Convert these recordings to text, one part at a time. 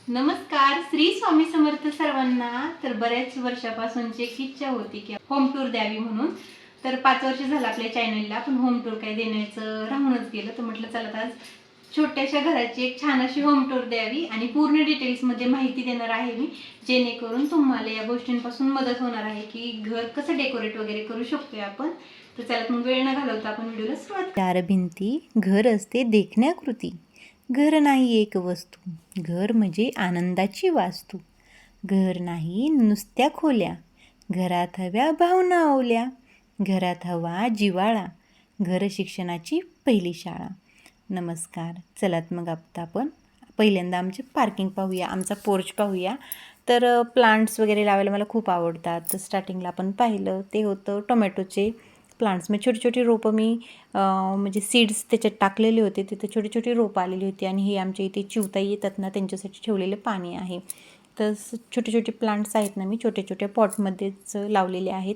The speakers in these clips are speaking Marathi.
नमस्कार. श्री स्वामी समर्थ सर्वांना. तर बऱ्याच वर्षापासूनची एक इच्छा होती की होम टूर द्यावी म्हणून. तर 5 वर्ष झालं आपल्या चॅनलला, पण होम टूर काही देण्याचं राहूनच गेलं. तर म्हटलं चला आज छोट्याशा घराची एक छान अशी होम टूर द्यावी आणि पूर्ण डिटेल्समध्ये माहिती देणार आहे मी, जेणेकरून तुम्हाला या गोष्टींपासून मदत होणार आहे की घर कसं डेकोरेट वगैरे करू शकतोय आपण. तर चला मग वेळ न घालवता आपण व्हिडिओला सुरुवात. चार भिंती घर असते देखण्याकृती. घर नाही एक वस्तू, घर म्हणजे आनंदाची वास्तू. घर नाही नुसत्या खोल्या, घरात हव्या भावना ओल्या. घरात हवा जिवाळा, घर शिक्षणाची पहिली शाळा. नमस्कार. चलात मग आता आपण पहिल्यांदा आमचे पार्किंग पाहूया, आमचा पोर्च पाहूया. तर प्लांट्स वगैरे लावायला मला खूप आवडतात. तर स्टार्टिंगला आपण पाहिलं ते होतं टोमॅटोचे प्लांट्स. मग छोटी छोटी रोपं मी म्हणजे सीड्स त्याच्यात टाकलेले होते. तिथे छोटी छोटी रोपं आलेली होती आणि हे आमच्या इथे चिवताई येतात ना, त्यांच्यासाठी ठेवलेले पाणी आहे. तर छोटे छोटे प्लांट्स आहेत ना, मी छोट्या छोट्या पॉटमध्येच लावलेले आहेत.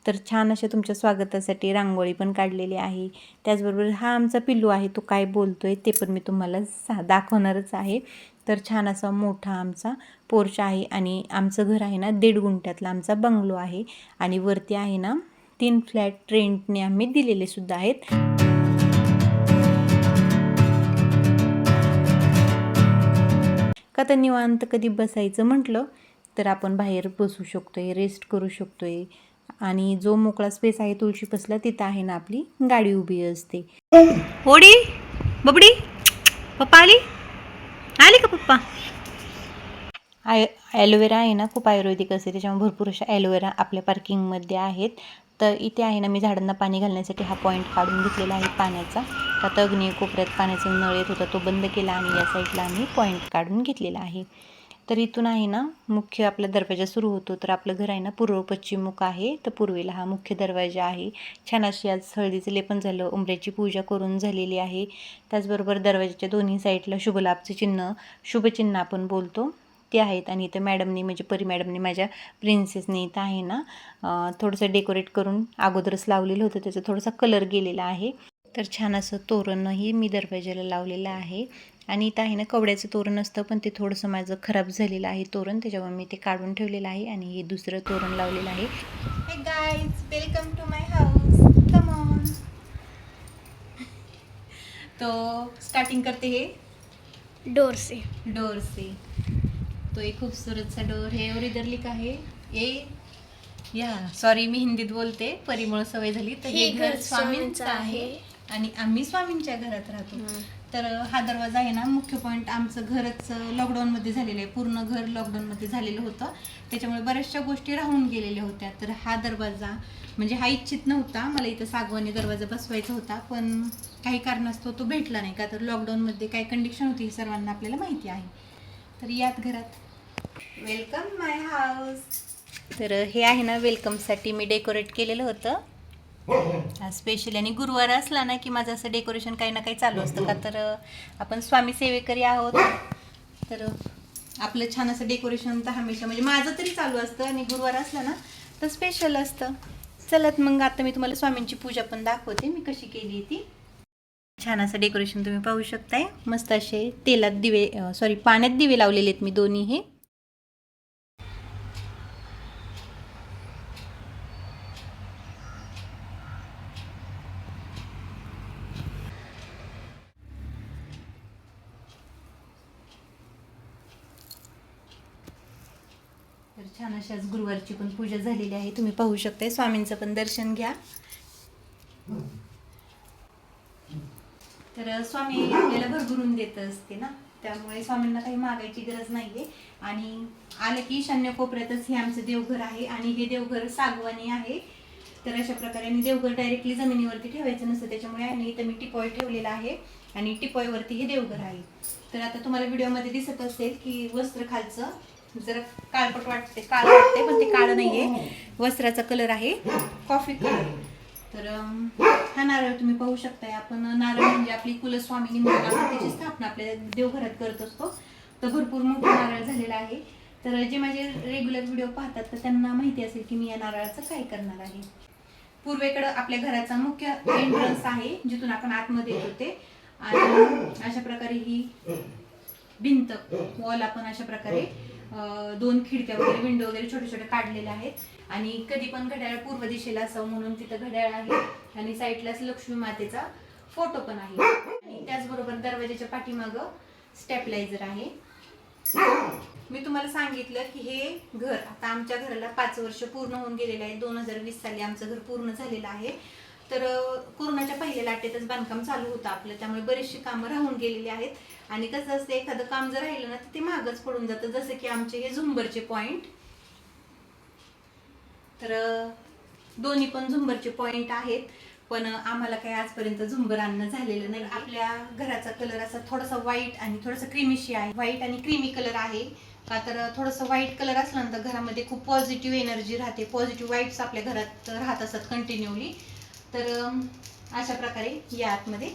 तर छान अशा तुमच्या स्वागतासाठी रांगोळी पण काढलेली आहे. त्याचबरोबर हा आमचा पिल्लू आहे, तो काय बोलतो आहे ते पण मी तुम्हाला दाखवणारच आहे. तर छान असा मोठा आमचा पोर्च आहे आणि आमचं घर आहे ना 1.5 गुंठ्यातला आमचा बंगलो आहे. आणि वरती आहे ना 3 फ्लॅट रेंटने आम्ही दिलेले सुद्धा आहेत. का तर निवांत कधी बसायचं म्हटलं तर आपण बाहेर बसू शकतोय, रेस्ट करू शकतोय. आणि जो मोकळा स्पेस आहे तुळशीपासला, तिथं आहे ना आपली गाडी उभी असते. होडी बबडी, पप्पा आली आली का पप्पा? ॲलोवेरा आहे ना, खूप आयुर्वेदिक असते, त्याच्यामुळे भरपूर अशा ॲलोवेरा आपल्या पार्किंगमध्ये आहेत. तर इथे आहे ना, मी झाडांना पाणी घालण्यासाठी हा पॉईंट काढून घेतलेला आहे पाण्याचा. आता अग्नी कोपऱ्यात पाण्याचा नळ येत होता, तो बंद केला आणि या साईडला आम्ही पॉईंट काढून घेतलेला आहे. तर इथून आहे ना मुख्य आपला दरवाजा सुरू होतो. तर आपलं घर आहे ना पूर्व पश्चिममुख आहे. तर पूर्वेला हा मुख्य दरवाजा आहे. छान अशी आज हळदीचं लेपन झालं, उंबऱ्याची पूजा करून झालेली आहे. त्याचबरोबर दरवाजाच्या दोन्ही साईडला शुभलाभचं चिन्ह, शुभचिन्ह आपण बोलतो, ते आहेत. आणि इथं मॅडमनी म्हणजे परी मॅडमनी, माझ्या प्रिन्सेसने इथं आहे ना थोडंसं डेकोरेट करून अगोदरच लावलेलं होतं, त्याचा थोडासा कलर गेलेला आहे. तर छान असं तोरणही मी दरवाजाला लावलेलं आहे. आणि इथं आहे ना कवड्याचं तोरण असतं, पण ते थोडंसं माझं खराब झालेलं आहे तोरण, त्याच्यामुळे मी ते काढून ठेवलेलं आहे आणि हे दुसरं तोरण लावलेलं आहे. Hey guys, welcome to my house. Come on. तो स्टार्टिंग करते हे डोर से तो एक खूबसूरत सा डोर है और इधर लिखा है ये, या सॉरी मी हिंदीत बोलते, परिमळ सवय झाली. तर हे घर स्वामींचं आहे आणि आम्ही स्वामींच्या घरात राहतो. तर हा दरवाजा आहे ना, मुख्य पॉईंट आमचं घरच लॉकडाऊनमध्ये झालेलं आहे. पूर्ण घर लॉकडाऊनमध्ये झालेलं होतं, त्याच्यामुळे बऱ्याचशा गोष्टी राहून गेलेल्या होत्या. तर हा दरवाजा म्हणजे हा इच्छित नव्हता, मला इथं सागवानी दरवाजा बसवायचा होता, पण काही कारणास्तव तो भेटला नाही. का तर लॉकडाऊनमध्ये काय कंडिशन होती हे सर्वांना आपल्याला माहिती आहे. तर यात घरात वेलकम माय हाऊस. तर हे आहे ना वेलकमसाठी मी डेकोरेट केलेलं होतं स्पेशली. आणि गुरुवार असला ना की माझं असं डेकोरेशन काही ना काही चालू असतं. का तर आपण स्वामी सेवेकरी आहोत, तर आपलं छान असं डेकोरेशन तर हमेशा म्हणजे माझं तरी चालू असतं, आणि गुरुवार असला ना तर स्पेशल असतं. चलत मग आता मी तुम्हाला स्वामींची पूजा पण दाखवते मी कशी केली ती. छान असं डेकोरेशन तुम्ही पाहू शकताय. मस्त असे तेलात दिवे, पाण्यात दिवे लावलेले आहेत मी दोन्ही. हे तर छान अशाच गुरुवारची पण पूजा झालेली आहे, तुम्ही पाहू शकताय. स्वामींचं पण दर्शन घ्या. तर स्वामी आपल्याला भरभरून देत असते ना, त्यामुळे स्वामींना काही मागायची गरज नाहीये. आणि आलं की ईशान्य कोपऱ्यातच हे आमचं देवघर आहे आणि हे देवघर सागवानी आहे. तर अशा प्रकारे आणि देवघर डायरेक्टली जमिनीवरती ठेवायचं नसतं, त्याच्यामुळे आणि इथं मी टिपॉय ठेवलेला आहे आणि टिपॉयवरती हे देवघर आहे. तर आता तुम्हाला व्हिडिओमध्ये दिसत असेल की वस्त्र खालचं जरा काळपट वाटते, काळं वाटते, पण ते काळं नाहीये, वस्त्राचा कलर आहे कॉफी कलर. तर हा नारळ तुम्ही पाहू शकताय. आपण नारळ म्हणजे आपली कुलस्वामिनी म्हणून आपण त्याची स्थापना आपल्या देवघरात करत असतो. तर भरपूर मोठा नारळ झालेला आहे. तर जे माझे रेग्युलर व्हिडिओ पाहतात तर त्यांना माहिती असेल की मी या नारळाचं काय करणार आहे. पूर्वेकडं आपल्या घराचा मुख्य एंट्रन्स आहे, जिथून आपण आतमध्ये येतो ते. आणि अशा प्रकारे ही भिंत वॉल आपण अशा प्रकारे 2 खिडक्या वगैरे विंडो वगैरे छोटे छोटे काढलेले आहेत आणि कधी पण घड्याळ पूर्व दिशेला असावं म्हणून तिथं घड्याळ आहे आणि साईडलाच लक्ष्मी मातेचा फोटो पण आहे आणि त्याचबरोबर दरवाजाच्या पाठीमागं स्टेपलायझर आहे. मी तुम्हाला सांगितलं की हे घर आता आमच्या घराला 5 वर्ष पूर्ण होऊन गेलेलं आहे. 2020 साली आमचं घर पूर्ण झालेलं आहे. तर कोरोनाच्या पहिल्या लाटेतच बांधकाम चालू होतं आपलं, त्यामुळे बरेचशी कामं राहून गेलेली आहेत आणि कसं असतं एखादं काम जर राहिलं ना तर ते मागच पडून जातं. जसं की आमचे हे झुंबरचे पॉइंट, तर दोन्ही पण झुंबरचे पॉइंट आहेत पण आम्हाला काही आजपर्यंत झुंबर आणणं झालेलं नाही. आपल्या घराचा कलर असा थोडासा व्हाईट आणि थोडासा क्रीमिशी आहे. व्हाईट आणि क्रीमी कलर आहे का तर थोडंसं व्हाईट कलर असल्यानंतर घरामध्ये खूप पॉझिटिव्ह एनर्जी राहते, पॉझिटिव्ह वाईब्स आपल्या घरात राहत असतात कंटिन्यूली. तर अशा प्रकारे या आतमध्ये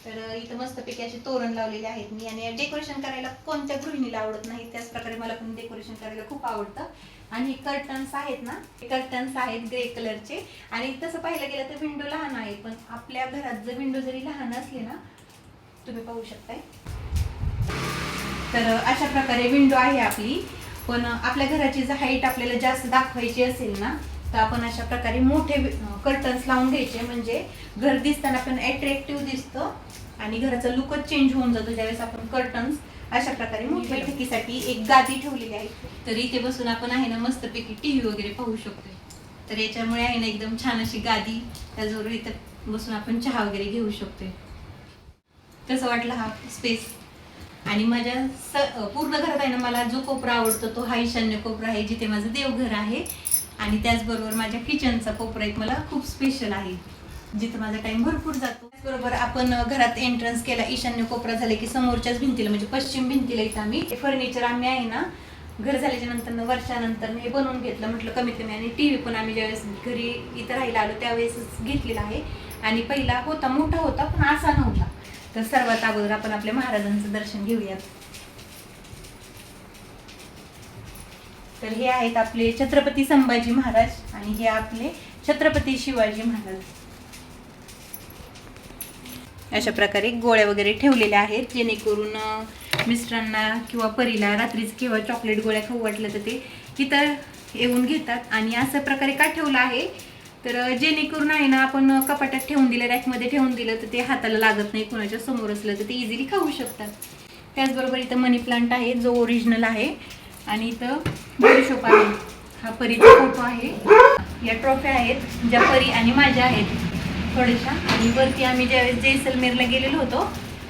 तर इथं मस्तपैकी असे तोरण लावलेले आहेत मी. आणि डेकोरेशन करायला कोणत्या गृहिणीला आवडत नाही, त्याच प्रकारे मला पण डेकोरेशन करायला खूप आवडतं. आणि कर्टन्स आहेत ना, कर्टन्स आहेत ग्रे कलरचे आणि तसं पाहायला गेलं तर विंडो लहान आहे पण आपल्या घरात जर विंडो जरी लहान असली ना, तुम्ही पाहू शकताय, तर अशा प्रकारे विंडो आहे आपली. पण आपल्या घराची जर हाईट आपल्याला जास्त दाखवायची असेल ना तर आपण अशा प्रकारे मोठे कर्टन्स लावून घ्यायचे, म्हणजे घर दिसताना पण अट्रॅक्टिव्ह दिसतं आणि घराचा लुकच चेंज होऊन जातो ज्यावेळेस आपण कर्टन्स अशा प्रकारे मोठ्या बैठकीसाठी एक गादी ठेवलेली आहे. तर इथे बसून आपण आहे ना मस्तपैकी टीव्ही वगैरे पाहू शकतोय. तर याच्यामुळे आहे ना एकदम छान अशी गादी, त्याचबरोबर इथं बसून आपण चहा वगैरे घेऊ शकतोय. कसं वाटलं हा स्पेस? आणि माझ्या पूर्ण घरात आहे ना मला जो कोपरा आवडतो तो हा ईशान्य कोपरा आहे, जिथे माझं देवघर आहे. आणि त्याचबरोबर माझ्या किचनचा कोपरा एक मला खूप स्पेशल आहे, जिथं माझा टाइम भरपूर जातो. त्याचबरोबर आपण घरात एंट्रन्स केला, ईशान्य कोपरा झाले की समोरच्याच भिंतीला म्हणजे पश्चिम भिंतीला इथं आम्ही फर्निचर आम्ही आहे ना घर झाल्याच्या नंतर वर्षानंतर हे बनवून घेतलं, म्हटलं कमीत कमी. आणि टीव्ही पण आम्ही ज्यावेळेस घरी इथं राहायला आलो त्यावेळेसच घेतलेला आहे. आणि पहिला होता, मोठा होता पण असा नव्हता. तर सर्वात अगोदर आपण आपल्या महाराजांचं दर्शन घेऊयात. तर हे आहेत आपले छत्रपती संभाजी महाराज आणि हे आपले छत्रपती शिवाजी महाराज. अशा प्रकारे गोळ्या वगैरे ठेवलेल्या आहेत जेणेकरून मिस्टरांना किंवा परीला रात्रीच किंवा चॉकलेट गोळ्या खाऊ वाटलं तर ते इथं येऊन घेतात. आणि असं प्रकारे का ठेवलं आहे तर जेणेकरून आहे ना आपण कपाटात ठेवून दिलं, रॅकमध्ये ठेवून दिलं तर ते हाताला लागत नाही, कोणाच्या समोर असलं तर ते इझिली खाऊ शकतात. त्याचबरोबर इथं मनी प्लांट आहे जो ओरिजिनल आहे आणि इथं बडीशोप आहे. हा परीचा फोटो आहे. या ट्रॉफ्या आहेत ज्या परी आणि माझ्या आहेत थोड्याशा. आणि वरती आम्ही ज्यावेळेस जैसलमेरला गेलेलो होतो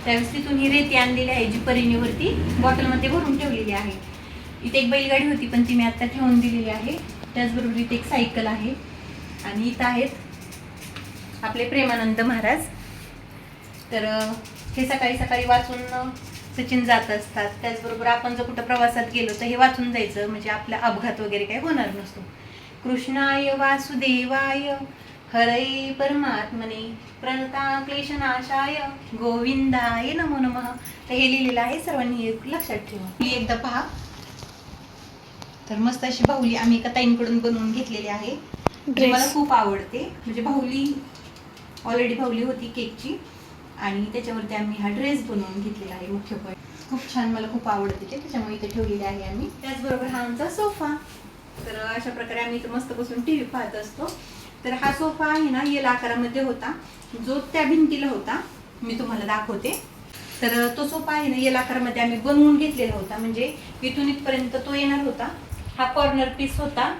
त्यावेळेस तिथून ही रेती आणलेली आहे जी परीने वरती बॉटलमध्ये भरून ठेवलेली आहे. इथे एक बैलगाडी होती पण ती मी आता ठेवून दिलेली आहे. त्याचबरोबर इथे एक सायकल आहे. आणि इथं आहेत आपले प्रेमानंद महाराज. तर हे सकाळी सकाळी वाचून सचिन जात असतात. त्याचबरोबर आपण जर कुठं प्रवासात गेलो तर हे वाचून जायचं, म्हणजे आपला अपघात वगैरे काही होणार नसतो. कृष्णाय वासुदेवाय हरये परमात्मने प्रणता क्लेशनाशाय गोविंदाय नमो नमः. तर हे लिहिलेलं आहे, सर्वांनी हे लक्षात ठेवा. ही एकदा पहा. तर मस्त अशी बाहुली आम्ही एका ताईंकडून बनवून घेतलेली आहे, जी मला खूप आवडते. म्हणजे बाहुली ऑलरेडी बाहुली होती केकची आणि त्याच्यावरती आम्ही हा ड्रेस बनवून घेतलेला आहे. मुख्य पॉईंट खूप छान, मला खूप आवडते ते, त्याच्यामुळे इथे ठेवलेले आहे आम्ही. त्याचबरोबर हा आमचा सोफा. तर अशा प्रकारे आम्ही इथं मस्त बसून टीव्ही पाहत असतो. तर हा सोफा आहे ना येल आकारामध्ये होता, जो त्या भिंतीला होता मी तुम्हाला दाखवते. तर तो सोफा आहे ना येल आकारामध्ये आम्ही बनवून घेतलेला होता, म्हणजे इथून इथपर्यंत तो येणार होता. हा कॉर्नर पीस होता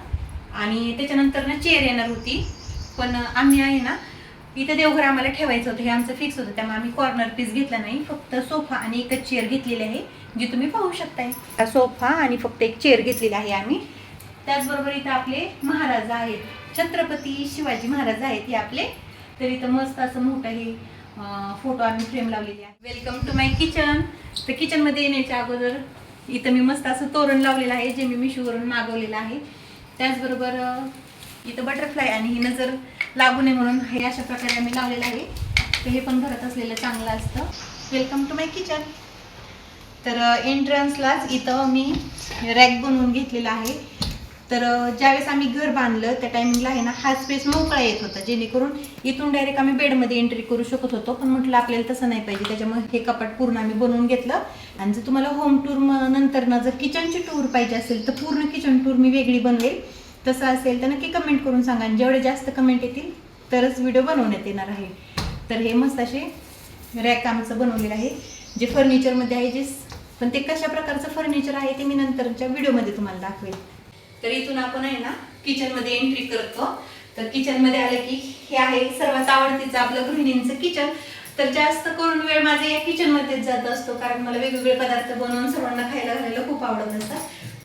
आणि त्याच्यानंतर ना चेअर येणार होती. पण आम्ही आहे ना इथं देवघर आम्हाला ठेवायचं होतं, हे आमचं फिक्स होतं, त्यामुळे आम्ही कॉर्नर पीस घेतला नाही. फक्त सोफा आणि एकच चेअर घेतलेली आहे जी तुम्ही पाहू शकताय. हा सोफा आणि फक्त एक चेअर घेतलेली आहे आम्ही. त्याचबरोबर इथं आपले महाराज आहेत, छत्रपती शिवाजी महाराज आहेत हे आपले. तर इथं मस्त असं मोठं हे फोटो आम्ही फ्रेम लावलेली आहे. Welcome to my kitchen. तर किचनमध्ये येण्याच्या अगोदर इथं मी मस्त असं तोरण लावलेलं आहे जे मी मिशोवरून मागवलेलं आहे. त्याचबरोबर इथं बटरफ्लाय आणि ही नजर लागू नये म्हणून हे अशा प्रकारे आम्ही लावलेलं आहे. तर हे पण घरात असलेलं चांगलं असतं. Welcome to my kitchen. तर एंट्रन्सलाच इथं मी रॅक बनवून घेतलेला आहे. तर ज्यावेळेस आम्ही घर बांधलं त्या टायमिंगला आहे ना हा स्पेस मोकळा येत होता, जेणेकरून इथून डायरेक्ट आम्ही बेडमध्ये एंट्री करू शकत होतो. पण म्हटलं आपल्याला तसं नाही पाहिजे, त्याच्यामुळे हे कपाट पूर्ण आम्ही बनवून घेतलं. आणि जर तुम्हाला होम टूर नंतर ना जर किचनची टूर पाहिजे असेल तर पूर्ण किचन टूर मी वेगळी बनवेल. तसं असेल तर नक्की कमेंट करून सांगा, आणि जेवढे जास्त कमेंट येतील तरच व्हिडिओ बनवण्यात येणार आहे. तर हे मस्त असे रॅक आमचं बनवलेलं आहे, जे फर्निचरमध्ये आहे, जे पण ते कशा प्रकारचं फर्निचर आहे ते मी नंतरच्या व्हिडिओमध्ये तुम्हाला दाखवेल. तर इथून आपण आहे ना किचनमध्ये एंट्री करतो. तर किचनमध्ये आलं की हे आहे सर्वात आवडतीचं आपलं गृहिणींचं किचन. तर जास्त करून वेळ माझा या किचनमध्येच जात असतो, कारण मला वेगवेगळे पदार्थ बनवून सर्वांना खायला घालायला खूप आवडत असतात.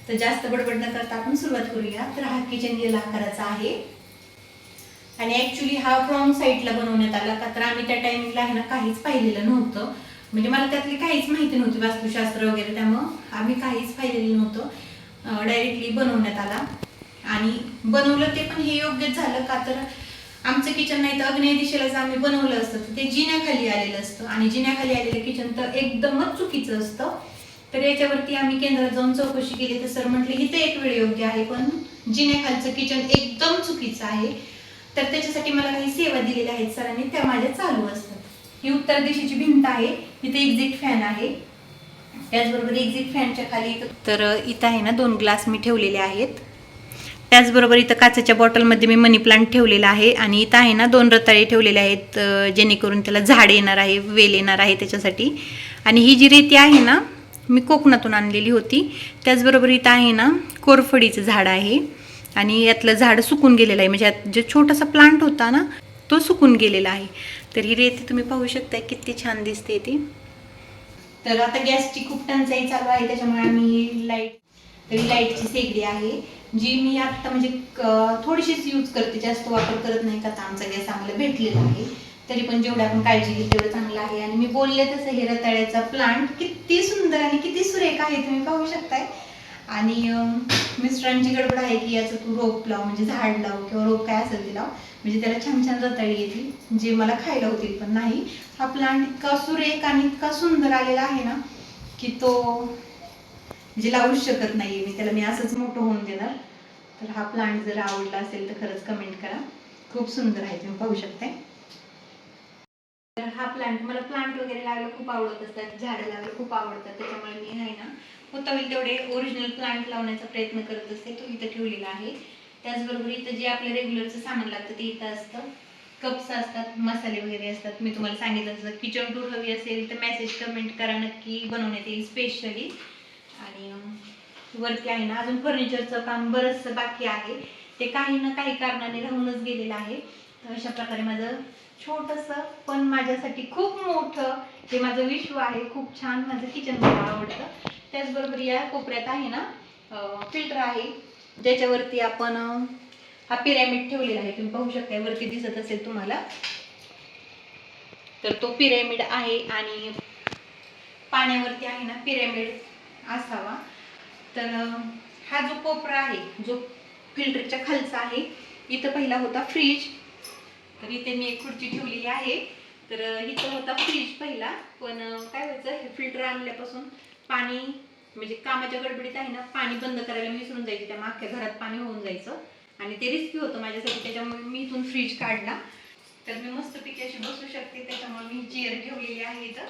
तर जास्त बडबड न करता आपण सुरुवात करूया. तर हा किचन गेला आकाराचा आहे, आणि ऍक्च्युली हा फ्रॉम साईडला बनवण्यात आला का तर आम्ही त्या टायमिंगला आहे ना काहीच पाहिलेलं नव्हतं. म्हणजे मला त्यातली काहीच माहिती नव्हती, वास्तुशास्त्र वगैरे, त्यामुळं आम्ही काहीच पाहिलेलं नव्हतं. डायरेक्टली बनवण्यात आला आणि बनवलं ते पण हे योग्यच झालं का तर आमचं किचन नाही तर अग्नेय दिशेलाच आम्ही बनवलं असतं तर ते जिन्याखाली आलेलं असतं, आणि जिन्याखाली आलेलं किचन तर एकदमच चुकीचं असतं. तर याच्यावरती आम्ही केंद्रात जाऊन चौकशी केली तर सर म्हटले इथे एक वेळ योग्य आहे, पण जिन्याखालचं किचन एकदम चुकीचं आहे. तर त्याच्यासाठी मला काही सेवा दिलेल्या आहेत सरांनी, त्या माझ्या चालू असतात. ही उत्तर दिशेची भिंत आहे, इथे एक्झिट फॅन आहे, त्याचबरोबर एक्झिट फॅनच्या खाली तर इथं आहे ना 2 ग्लास मी ठेवलेले आहेत. त्याचबरोबर इथं काचेच्या बॉटलमध्ये मी मनी प्लांट ठेवलेला आहे, आणि इथं आहे ना 2 रताळे ठेवलेले आहेत, जेणेकरून त्याला झाड येणार आहे, वेल येणार आहे त्याच्यासाठी. आणि ही जी रेती आहे ना मी कोकणातून आणलेली होती. त्याचबरोबर इथं आहे ना कोरफडीचं झाड आहे, आणि यातलं झाड सुकून गेलेलं आहे, म्हणजे यात जो छोटासा प्लांट होता ना तो सुकून गेलेला आहे. तर ही रेती तुम्ही पाहू शकता किती छान दिसते ती. तर आता गॅसची खूप टंचाई चालू आहे, त्याच्यामुळे आम्ही लाईटची शेगडी आहे, जी मी आता म्हणजे थोडीशीच यूज करते, जास्त वापर करत नाही का आमचा गॅस आम्हाला भेटलेला आहे. तरी पण जेवढं आपण काळजी घेईल तेवढं चांगलं आहे. आणि मी बोलले तसं हे रताळ्याचा प्लांट किती सुंदर आणि किती सुरेख आहे, तुम्ही पाहू शकताय. आणि मिस्टरांची गडबड आहे की याचं तू रोप लाव, म्हणजे झाड लाव किंवा रोप काय असेल ते लाव, म्हणजे त्याला छान छान रताळी येतील जे मला खायला होतील. पण नाही, हा प्लांट इतका सुरेख आणि इतका सुंदर आलेला आहे ना की तो म्हणजे लावूच शकत नाहीये मी त्याला, मी असंच मोठं होऊन देणार. तर हा प्लांट जर आवडला असेल तर खरंच कमेंट करा, खूप सुंदर आहे, तुम्ही पाहू शकताय. तर हा प्लांट मला प्लांट वगैरे लावायला खूप आवडत असतात, झाडं लावायला खूप आवडतात, त्याच्यामुळे मी आहे ना होता होईल तेवढे ओरिजिनल प्लांट लावण्याचा प्रयत्न करत असते. तो इथं ठेवलेला आहे. त्याचबरोबर इथं जे आपलं रेग्युलरचं सामान लागतं ते इथं असतं. कप्स असतात, मसाले वगैरे असतात. मी तुम्हाला सांगितलं जर किचन टूर हवी असेल तर मेसेज कमेंट करा, नक्की बनवण्यात येईल स्पेशली. आणि वरती आहे ना अजून फर्निचरचं काम बरंचसं बाकी आहे, ते काही ना काही कारणाने राहूनच गेलेलं आहे. तर अशा प्रकारे माझं छोटंसं पण माझ्यासाठी खूप मोठं हे माझं विश्व आहे. खूप छान माझं किचन मला आवडतं. त्याचबरोबर या कोपऱ्यात आहे ना फिल्टर आहे, ज्याच्यावरती आपण हा पिरॅमिड ठेवलेला आहे, तुम्ही पाहू शकता वरती दिसत असेल तुम्हाला. तर तो पिरॅमिड आहे, आणि पाण्यावरती आहे ना पिरॅमिड असावा. तर हा जो कोपरा आहे जो फिल्टरच्या खालचा आहे, इथं पहिला होता फ्रीज. तर इथे मी एक खुर्ची ठेवलेली आहे. तर इथं होता फ्रीज पहिला, पण काय व्हायचं हे फिल्टर आणल्यापासून पाणी म्हणजे कामाच्या गडबडीत आहे ना पाणी बंद करायला मी विसरून जायची, त्यामुळे अख्ख्या घरात पाणी होऊन जायचं आणि ते रिस्की होतं माझ्यासाठी. त्याच्यामुळे मी इथून फ्रीज काढला. तर मी मस्तपैकी अशी बसू शकते, त्याच्यामुळे मी चेअर ठेवलेली आहे इथं.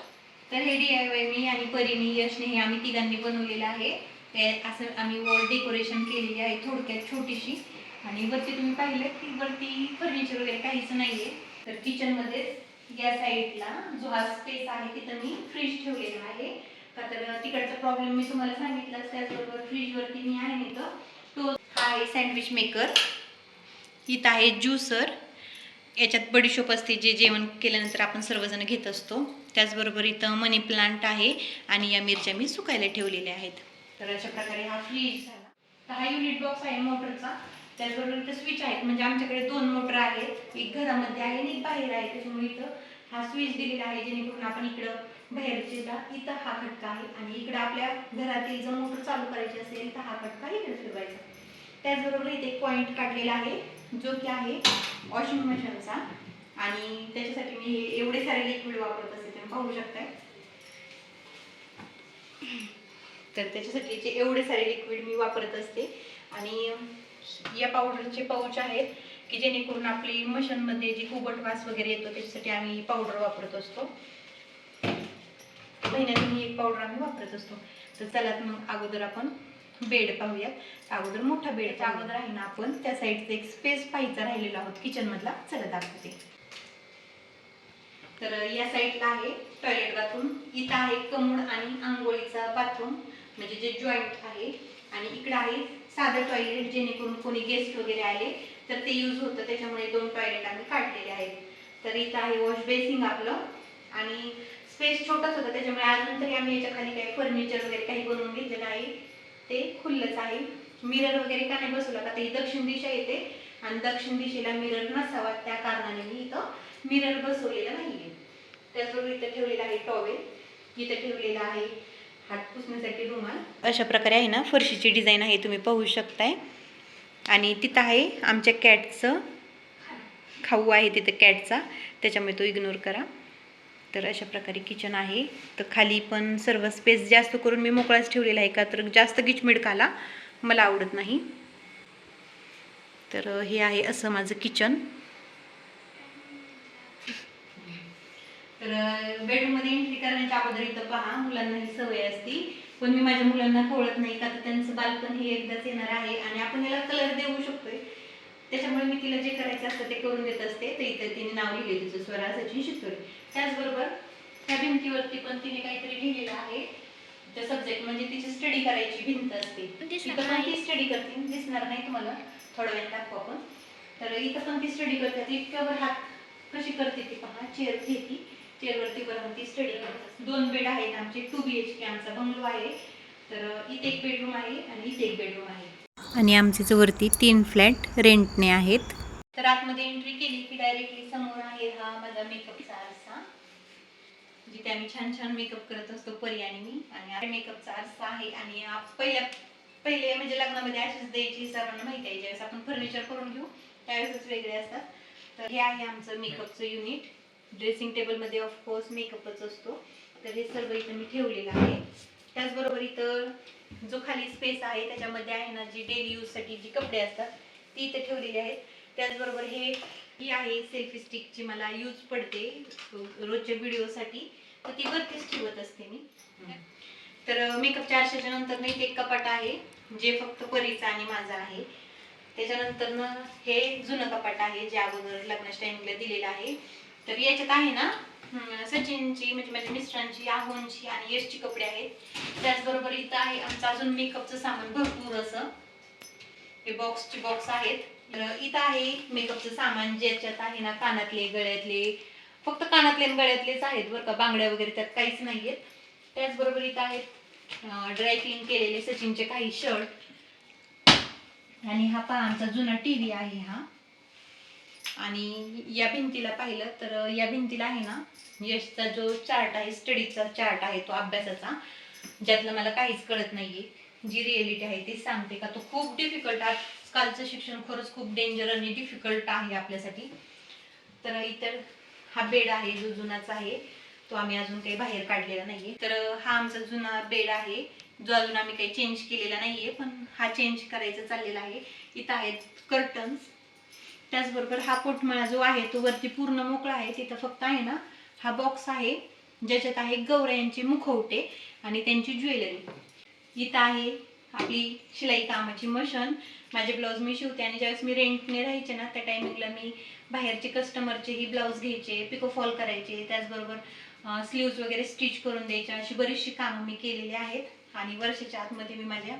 तर हे DIY मी आणि परीनी यशने हे आम्ही तिघांनी बनवलेलं आहे. ते असं आम्ही वॉल डेकोरेशन केलेली आहे थोडक्यात छोटीशी. आणि वरती तुम्ही पाहिलं की वरती फर्निचर वगैरे काहीच नाहीये. तर किचनमध्ये या साईडला जो हा स्पेस आहे तिथं मी फ्रीज ठेवलेला आहे. का तर तिकडचा प्रॉब्लेम मी तुम्हाला सांगितला. त्याचबरोबर फ्रीजवरती मी आहे इथं तो हा आहे सँडविच मेकर, इथं आहे ज्युसर, याच्यात बडीशोप असते जे जेवण केल्यानंतर आपण सर्वजण घेत असतो. त्याचबरोबर इथं मनी प्लांट आहे, आणि या मिरच्या मी सुकायला ठेवलेल्या आहेत. तर अशा प्रकारे हा फ्रीज झाला. तर हा युनिट बॉक्स आहे मोटरचा. त्याचबरोबर इथं स्विच आहेत, म्हणजे आमच्याकडे 2 मोटर आहेत, एक घरामध्ये आहे आणि एक बाहेर आहे. त्याच्यामुळे इथं हा स्विच दिलेला आहे, जेणेकरून आपण इकडं बाहेरचेला इथं हा खटका आहे, आणि इकडं आपल्या घरातील जर मोटर चालू करायची असेल तर हा खटका इकडे फिरवायचा. त्याचबरोबर इथे एक पॉईंट काढलेला आहे जो की आहे वॉशिंग मशीनचा, आणि त्याच्यासाठी मी एवढे सारे लिक्विड वापरत असते, तुम्ही पाहू शकताय. तर त्याच्यासाठी एवढे सारे लिक्विड मी वापरत असते. आणि या पावडरचे पाऊच आहेत की जेणेकरून आपली मशीनमध्ये जी कुबट वास वगैरे येतो त्याच्यासाठी आम्ही पावडर वापरत असतो. महिन्यातून एक पावडर आम्ही वापरत असतो. तर चला मग अगोदर आपण बेड पाहूयात. अगोदर मोठा बेड अगोदर आहे ना आपण त्या साईडचा एक स्पेस पाहायचा राहिलेला आहोत किचन मधला. चला दाखवते. तर या साईडला आहे टॉयलेट बाथरूम, इथं आहे कमोड आणि आंघोळीचा बाथरूम म्हणजे जे जॉईंट आहे, आणि इकडे आहे साधं टॉयलेट जेणेकरून कोणी गेस्ट वगैरे आले तर ते यूज होतं, त्याच्यामुळे 2 टॉयलेट आम्ही काढलेले आहेत. तर इथं आहे वॉश बेसिंग आपलं, आणि स्पेस छोटाच होता त्याच्यामुळे अजून तरी आम्ही याच्या खाली काही फर्निचर वगैरे काही बनवून घेतलेलं आहे, ते खुल्लंच आहे. मिरर वगैरे का नाही बसवला का, ही दक्षिण दिशा येते आणि दक्षिण दिशेला मिरर नसावा त्या कारणाने मी इथं मिरर बसवलेला नाहीये. त्याचबरोबर इथं ठेवलेला आहे टॉवेल, इथं ठेवलेला आहे हात पुसण्यासाठी रुमाल. अशा प्रकारे आहे ना फरशीची डिझाईन आहे, तुम्ही पाहू शकताय. आणि तिथं आहे आमच्या कॅटचं खाऊ आहे तिथं कॅटचा, त्याच्यामुळे तो इग्नोर करा. तर अशा प्रकारे किचन आहे. तर खाली पण सर्व स्पेस जास्त करून मी मोकळाच ठेवलेला आहे, का तर जास्त गिचमिडकाला मला आवडत नाही. तर हे आहे असं माझं किचन. तर बेडरूममध्ये एंट्री करण्याच्या अगोदर इथं पहा, मुलांना ही सवय असती, पण मी माझ्या मुलांना खवळत नाही, का तर त्यांचं बालपण हे एकदाच येणार आहे आणि आपण याला कलर देऊ शकतोय. त्याच्यामुळे मी तिला जे करायचं असतं ते करून देत असते. तर इथं तिने नाव लिहिले तिचं स्वरा सचिन शितोळे. त्याचबरोबर त्या भिंतीवरती पण तिने काहीतरी लिहिलेलं आहे, त्या सब्जेक्ट म्हणजे तिची स्टडी करायची भिंत असते. इथं पण ती स्टडी करते, दिसणार नाही तुम्हाला, थोड्या वेळ दाखवू आपण. तर इथं पण ती स्टडी करते. इतक्यावर हात कशी करते ती पहा, चेअर घेते, चेअरवरती बसून ती स्टडी करते. 2 बेड आहेत आमचे, 2 BHK आमचा बंगलो आहे. तर इथे एक बेडरूम आहे आणि इथे एक बेडरूम आहे. आणि आमचेच वरती 3 फ्लॅट रेंटने आहेत. तर आतमध्ये एंट्री केली की डायरेक्टली समोर आहे हा माझा मेकअपचा आरसा, जिथे आम्ही छान छान मेकअप करत असतो, परी आणि मी. आणि मेकअपचा आरसा आहे. आणि पहिले म्हणजे लग्नामध्ये अशीच द्यायची, सर्वांना माहिती आहे. ज्यावेळेस आपण फर्निचर करून घेऊ त्यावेळेसच वेगळे असतात. तर हे आहे आमचं मेकअपचं युनिट. ड्रेसिंग टेबलमध्ये ऑफकोर्स मेकअपच असतो. तर हे सर्व इथं मी ठेवलेलं आहे. त्याचबरोबर इथं जो खाली स्पेस आहे त्याच्यामध्ये आहे ना, जी डेली यूजसाठी जी कपडे असतात ती इथे ठेवलेली आहेत. त्याचबरोबर ही आहे सेल्फी स्टिकची, मला यूज पडते रोजच्या व्हिडिओसाठी, तर ती वरतीच ठेवत असते मी. तर मेकअपच्या आरशाच्या नंतर इथे एक कपाट आहे जे फक्त परीचं आणि माझं आहे. त्याच्यानंतर हे जुनं कपाट आहे जे अगोदर लग्नाच्या टाइमला दिलेलं आहे. तर याच्यात आहे ना सचिनची म्हणजे माझ्या मिस्टरांची, आहोंची आणि यशची कपडे आहेत. त्याचबरोबर इथं आहे आमचं अजून मेकअपचं सामान भरपूर असं, हे बॉक्स आहेत. तर इथं आहे मेकअपचं सामान ज्याच्यात आहे ना कानातले, गळ्यातले, फक्त कानातले आणि गळ्यातलेच आहेत बरं का, बांगड्या वगैरे त्यात काहीच नाहीयेत. त्याचबरोबर इथं आहेत ड्राय क्लीन केलेले सचिनचे काही शर्ट. आणि हा पहा आमचा जुना टीव्ही आहे हा. आणि या भिंतीला पाहिलं तर या भिंतीला आहे ना यशचा जो चार्ट आहे, स्टडीचा चार्ट आहे तो अभ्यासाचा, ज्यातलं मला काहीच कळत नाहीये, जी रिएलिटी आहे ती सांगते का तो खूप डिफिकल्ट, आजकालचं शिक्षण खरंच खूप डेंजर आणि डिफिकल्ट आहे आपल्यासाठी. तर इतर हा बेड आहे जो जुनाच आहे, तो आम्ही अजून काही बाहेर काढलेला नाहीये. तर हा आमचा जुना बेड आहे जो अजून आम्ही काही चेंज केलेला नाहीये, पण हा चेंज करायचा चाललेला आहे. इथं आहेत कर्टन्स. त्याचबरोबर हा पोटमाळा जो आहे तो वरती पूर्ण मोकळा आहे. तिथं फक्त आहे ना हा बॉक्स आहे ज्याच्यात आहे गौऱ्यांचे मुखवटे आणि त्यांची ज्वेलरी. इथं आहे आपली शिलाई कामाची मशीन. माझे ब्लाऊज मी शिवते आणि ज्यावेळेस मी रेंटने राहायचे ना त्या टायमिंगला मी बाहेरचे कस्टमरचेही ब्लाऊज घ्यायचे, पिको फॉल करायचे, त्याचबरोबर स्लीव्ज वगैरे स्टिच करून द्यायचे. अशी बरीचशी कामं मी केलेली आहेत. आणि वर्षाच्या आतमध्ये मी माझ्या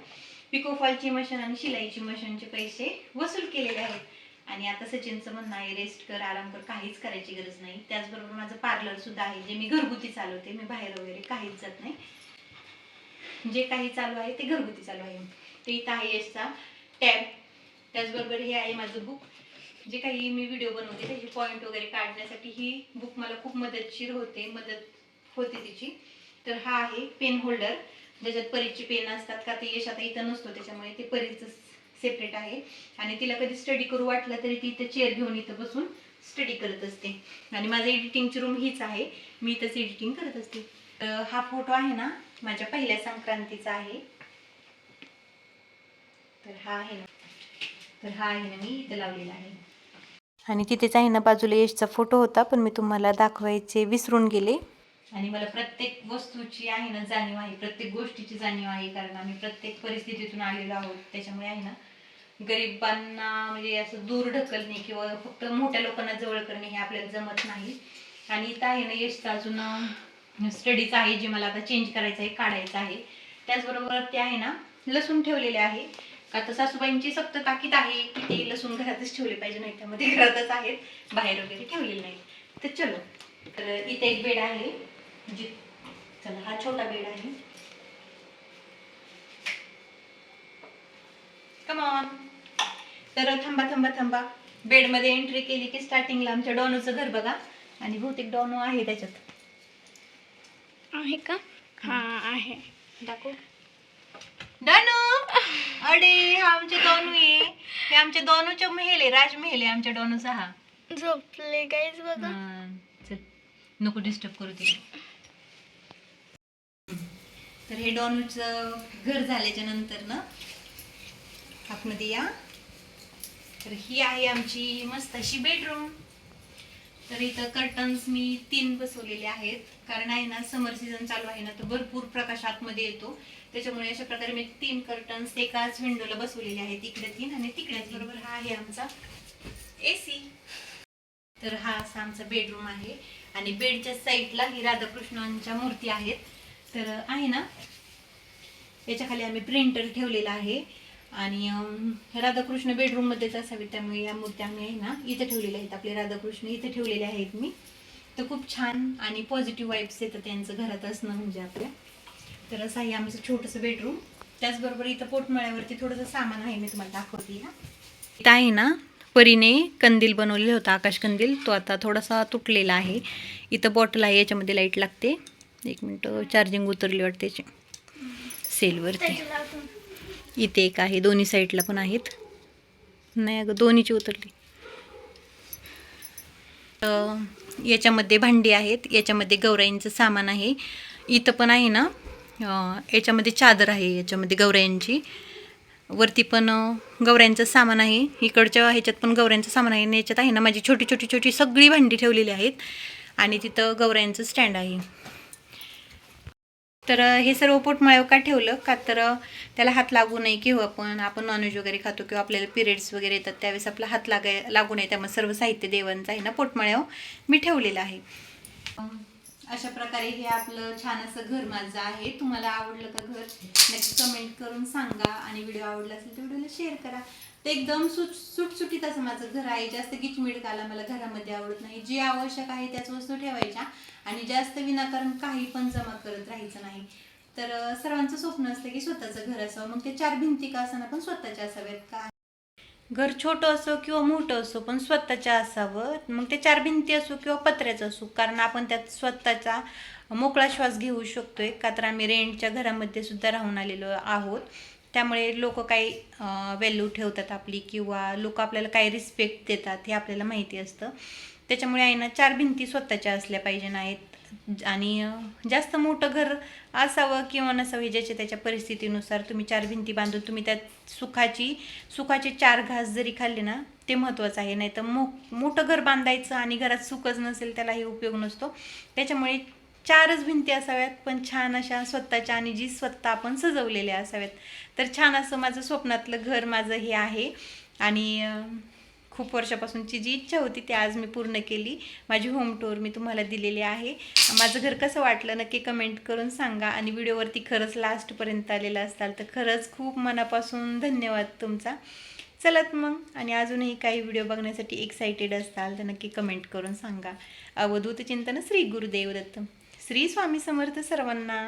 पिको फॉलची मशीन आणि शिलाईची मशीनचे पैसे वसूल केलेले आहेत. आणि आता सचिनचं म्हणणं आहे रेस्ट कर, आराम कर, काहीच करायची गरज नाही. त्याचबरोबर माझं पार्लर सुद्धा आहे जे मी घरगुती चालवते, मी बाहेर वगैरे काहीच जात नाही. जे काही चालू आहे ते घरगुती चालू आहे. ते इथं आहे यशचा टॅब. त्याचबरोबर हे आहे माझं बुक, जे काही मी व्हिडिओ बनवते त्याची पॉईंट वगैरे काढण्यासाठी ही बुक मला खूप मदत होते तिची. तर हा आहे पेन होल्डर ज्याच्यात परीचे पेन असतात, का ते यश आता इथं नसतो त्याच्यामुळे ते परीचं सेपरेट आहे. आणि तिला कधी स्टडी करू वाटलं तरी ती इथं चेअर घेऊन इथं बसून स्टडी करत असते. आणि माझं एडिटिंगची रूम हीच आहे, मी इथंच एडिटिंग करत असते. हा फोटो आहे ना माझ्या पहिल्या संक्रांतीचा आहे. तर हा आहे ना मी इथं लावलेला आहे. आणि तिथेच आहे ना बाजूला यशचा फोटो होता, पण मी तुम्हाला दाखवायचे विसरून गेले. आणि मला प्रत्येक वस्तूची आहे ना जाणीव आहे, प्रत्येक गोष्टीची जाणीव आहे, कारण आम्ही प्रत्येक परिस्थितीतून आलेलो आहोत. त्याच्यामुळे आहे ना गरिबांना म्हणजे असं दूर ढकलणे किंवा फक्त मोठ्या लोकांना जवळ करणे हे आपल्याला जमत नाही. आणि इथं आहे ना यशचं अजून स्टडीच आहे, जे मला आता चेंज करायचं आहे, काढायचं आहे. त्याचबरोबर ते आहे ना लसूण ठेवलेले आहे. का तर सासूबाईंची सक्त ताकीद आहे की ते लसूण घरातच ठेवले पाहिजे, नाही त्यामध्ये घरातच आहेत, बाहेर वगैरे ठेवलेले नाही. तर चलो, तर इथे एक बेड आहे, म्हणजे चला हा छोटा बेड आहे. Come on. तर थांबा बेडमध्ये एंट्री केली की स्टार्टिंगला आमच्या डॉनूचं घर बघा. आणि बहुतेक डॉनू आहे त्याच्यात. आहे का? हा आहे. दाखव डॉनू. अरे हा आमचे डॉनू आहे, हे आमच्या डॉनूचा महल आहे, राजमहल आहे आमच्या डॉनूचा हा. झोपले गाईज बघा. चल नको डिस्टर्ब करू तिला. तर हे डॉनूचं घर झाल्याच्या नंतर ना आतमध्ये या. तर ही आहे आमची मस्त अशी बेडरूम. तर इथं कर्टन्स मी 3 बसवलेले आहेत, कारण आहे ना समर सीझन चालू आहे ना, तर भरपूर प्रकाश आतमध्ये येतो. त्याच्यामुळे अशा प्रकारे मी 3 कर्टन्स एकाच विंडोला बसवलेले आहेत, इकडे 3 आणि तिकडे 3. बरोबर हा आहे आमचा AC. तर हा असा आमचा बेडरूम आहे. आणि बेडच्या साईडला ही राधाकृष्णांच्या मूर्ती आहेत. तर आहे ना याच्या खाली आम्ही प्रिंटर ठेवलेला आहे. आणि राधाकृष्ण बेडरूम मध्येच असावे, त्यामुळे या मूर्त्या आम्ही आहे ना इथे ठेवलेल्या आहेत. आपले राधाकृष्ण इथे ठेवलेले आहेत मी. तर खूप छान आणि पॉझिटिव्ह वाईब्स येतं त्यांचं घरात असणं म्हणजे आपल्या. तर असं आहे आमचं छोटंसं बेडरूम. त्याचबरोबर इथं पोटमाळ्यावरती थोडंसं सामान आहे, मी तुम्हाला दाखवते. इथं आहे ना परीने कंदील बनवलेला होता, आकाश कंदील. तो आता थोडासा तुटलेला आहे. इथं बॉटल आहे, याच्यामध्ये लाईट लागते. 1 मिनटं, चार्जिंग उतरली वाटते सेलवरती. इथे एक आहे, दोन्ही साईडला पण आहेत. नाही अगं दोन्हीची उतरली. याच्यामध्ये भांडी आहेत, याच्यामध्ये गौराईंचं सामान आहे. इथं पण आहे ना याच्यामध्ये चादर आहे, याच्यामध्ये गौराईंची. वरती पण गौराईंचं सामान आहे. इकडच्या ह्याच्यात पण गौराईंचं सामान आहे. आणि याच्यात आहे ना माझी छोटी छोटी छोटी सगळी भांडी ठेवलेली आहेत. आणि तिथं गौराईंचं स्टँड आहे. तर हे सर्व पोटमाळ्यावर का ठेवलं का, तर त्याला हात लागू नये, किंवा आपण नॉनव्हेज वगैरे खातो किंवा आपल्याला पिरियड्स वगैरे येतात त्यावेळेस आपला हात लागू नये. त्यामुळे सर्व साहित्य देवांचं आहे ना पोटमाळ्यावर मी ठेवलेलं आहे. अशा प्रकारे हे आपलं छान असं घर माझं आहे. तुम्हाला आवडलं का घर नक्की कमेंट करून सांगा. आणि व्हिडिओ आवडला असेल तर व्हिडिओला शेअर करा. तर एकदम सुटसुटीत असं माझं घर आहे. जास्त गिचमिडकाला मला घरामध्ये आवडत नाही. जे आवश्यक आहे त्याच वस्तू ठेवायच्या आणि जास्त विनाकारण काही पण जमा करत राहायचं नाही. तर सर्वांचं स्वप्न असतं की स्वतःचं घर असावं. मग ते 4 भिंती का असताना पण स्वतःच्या असाव्यात का. घर छोटं असो किंवा मोठं असो पण स्वतःच्या असावं. मग ते 4 भिंती असो किंवा पत्र्याचं असो, कारण आपण त्यात स्वतःचा मोकळा श्वास घेऊ शकतोय. का तर आम्ही रेंटच्या घरामध्ये सुद्धा राहून आलेलो आहोत. त्यामुळे लोक काही व्हॅल्यू ठेवतात आपली, किंवा लोक आपल्याला काही रिस्पेक्ट देतात हे आपल्याला माहिती असतं. त्याच्यामुळे आहे ना 4 भिंती स्वतःच्या असल्या पाहिजे नाहीत. आणि जास्त मोठं घर असावं किंवा नसावं ज्याच्या त्याच्या परिस्थितीनुसार तुम्ही 4 भिंती बांधून तुम्ही त्यात सुखाचे 4 घास जरी खाल्ले ना ते महत्त्वाचं आहे. नाही तर मोठं घर बांधायचं आणि घरात सुखच नसेल त्यालाही उपयोग नसतो. त्याच्यामुळे 4च भिंती असाव्यात, पण छान अशा स्वतःच्या, आणि जी स्वतः आपण सजवलेल्या असाव्यात. तर छान असं माझं स्वप्नातलं घर माझं हे आहे. आणि खूप वर्षापासूनची जी इच्छा होती ती आज मी पूर्ण केली. माझी होम टूर मी तुम्हाला दिलेली आहे. माझं घर कसं वाटलं नक्की कमेंट करून सांगा. आणि व्हिडिओवरती खरंच लास्टपर्यंत आलेला असाल तर खरंच खूप मनापासून धन्यवाद तुमचा. चलत मग, आणि अजूनही काही व्हिडिओ बघण्यासाठी एक्साइटेड असाल तर नक्की कमेंट करून सांगा. अवधूत चिंतन श्री गुरुदेव दत्त. श्री स्वामी समर्थ सर्वांना.